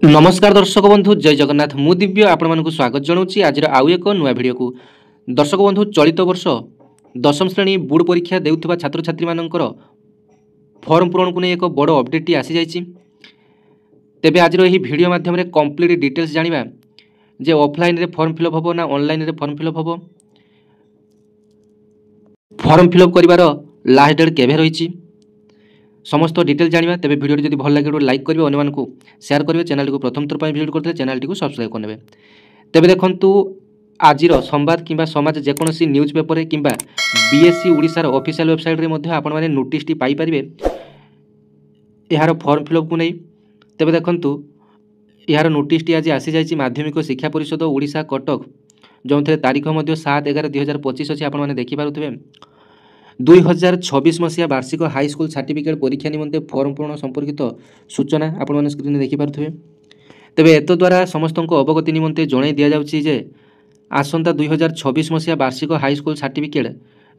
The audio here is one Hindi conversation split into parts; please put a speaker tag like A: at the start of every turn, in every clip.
A: नमस्कार दर्शक बंधु जय जगन्नाथ मु दिव्य आपण स्वागत जनाऊँगी आज आउ एक नुआ भिडियो को। दर्शक बंधु चलित वर्ष दशम श्रेणी बोर्ड परीक्षा देउथिबा छात्र छात्री मानकर फॉर्म पूरण को नहीं एक बड़ अपडेट आसी जाइए। तेबे आज भिडियो माध्यम कंप्लीट डिटेल्स जानिबा जे ऑफलाइन रे फॉर्म फिलअप होबो ना ऑनलाइन रे फॉर्म फिलअप होबो, फॉर्म फिलअप करिवार लास्ट डेट केबे रहिछि समस्त डिटेल जानिबा। तेबे भिडियो जदि भल लागे लाइक करिवे, अन्य मानकु शेयर करिवे, चैनल को प्रथम थर विजिट करते चैनल को सब्सक्राइब करनेबे। तेबे देखंतु आजिर संवाद किंबा समाज जेकोसी न्यूज पेपर किंबा बीएससी ओडिशार ऑफिशियल वेबसाइट रे मध्ये आपण माने नोटिस टी पाई परिबे यार फॉर्म फिलअप को नहीं। तेबे देखंतु यार नोटिस टी आज आसी जाइछि माध्यमिक शिक्षा परिषद ओडिशा कटक, जो तारीख मध्य 7/11/2025 अच्छी आपण माने देखि पारुथिबे। 2026 मसीहा वार्षिक हाईस्कल सर्टिफिकेट परीक्षा निमंते फॉर्म पूरण संपर्कित सूचना आपण माने स्क्रीन देखि पारुथिबे। तेबे एत द्वारा समस्त अवगति निमंते जणाई दिया जाउछि जे आसंता 2026 मसीहा वार्षिक हाईस्कल सर्टिफिकेट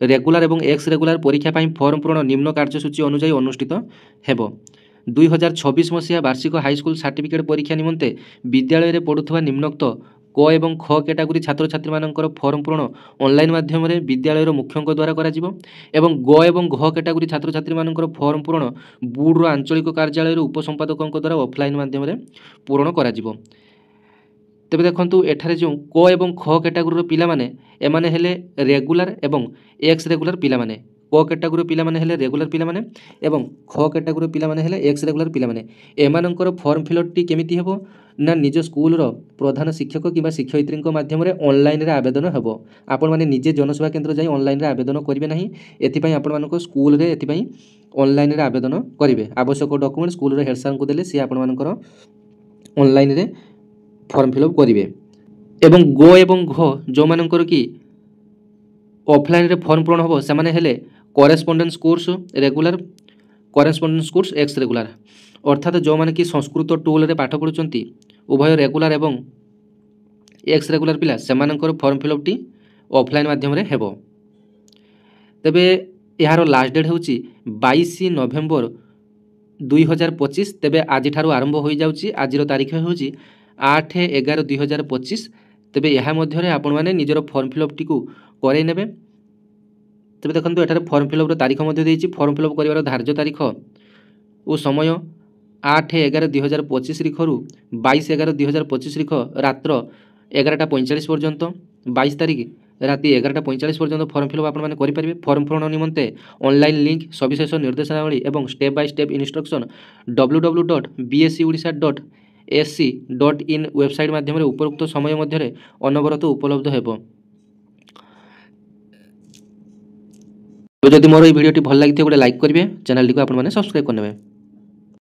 A: रेगुलर एवं एक्स रेगुलर परीक्षा पाई फॉर्म पूरण निम्न कार्यसूची अनुसार अनुष्ठित हेबो। 2026 मसीहा वार्षिक हाईस्कल सर्टिफिकेट परीक्षा निमंते विद्यालय रे पढ़ुथबा निम्नोक्त क एवं ख कैटेगरी छात्र छात्री मानकर फॉर्म पूरण ऑनलाइन माध्यम रे विद्यालय मुख्यंक द्वारा करा जिवो एवं ग एवं घ कैटेगरी छात्र छात्री मानकर फॉर्म पूरण बोर्ड आंचलिक कार्यालय उपसंपादकों द्वारा ऑफलाइन माध्यम रे पूरण करा जिवो। तेबे देखंतु एठारे जो क एवं ख कैटेगरी पिला माने एमाने हेले रेगुलर एवं एक्स रेगुलर पिला माने, क कैटेगरी पिला माने हेले रेगुलर पिला माने एवं ख कैटेगरी पिला माने हेले एक्स रेगुलर पिला माने। एमानकर फॉर्म फिलअप टी केमिति हेबो ना निज स्कूल रो प्रधान शिक्षक किंबा शिक्षयित्री माध्यम रे ऑनलाइन रे आवेदन हेबो। आपण माने निजे जनसेवा केंद्र जाई ऑनलाइन रे आवेदन करिवे नाही, एथिपई आपण मानको स्कूल रे एथिपई ऑनलाइन रे आवेदन करिवे। आवश्यक डॉक्यूमेंट स्कूल रे हेड सर को देले से आपण मानकर ऑनलाइन रे फॉर्म फिलअप करिवे। एवं गो एवं घ जो मानकर की ऑफलाइन रे फॉर्म पूरण होबो से माने हेले correspondence course regular, correspondence course ex regular, अर्थात जो माने कि संस्कृत टूल रे पाठ पढुचंती उभय रेगुलर एवं एक्स रेगुलर पिला सेमानकर फॉर्म फिलअप टी ऑफलाइन माध्यम रे हेबो। तेबे यार लास्ट डेट होची 22 नवेम्बर 2025। तेबे आज ठारू आरंभ होई जाउची, आजिर तारीख होची 8/11/2025। तेबे यहा मध्य रे आपण माने निजर फॉर्म फिलअप टी को करे नेबे। तेबे देखंतु एठारे फॉर्म फिलअप रो तारीख मध्य देइची, फॉर्म फिलअप करिवार धार्य तारीख ओ समय 8/11/2025 रिखरु 22/11/2025 रिख रात्र 11:45 पर्यंत, 22 तारीख राति 11:45 पर्यंत फॉर्म फिलअप आपण माने करि परिबे। फॉर्म पूरण निमंते ऑनलाइन लिंक सविशेष निर्देशनावली एवं step by step instruction www.bscodisha.ac.in website माध्यम रे उपरोक्त समय मध्य रे अनवरत उपलब्ध हेबो। तो जदि मोर ए वीडियो टी भल लागि गोटे लाइक करिवे, चैनल टी को आपण माने सब्सक्राइब करनेबे।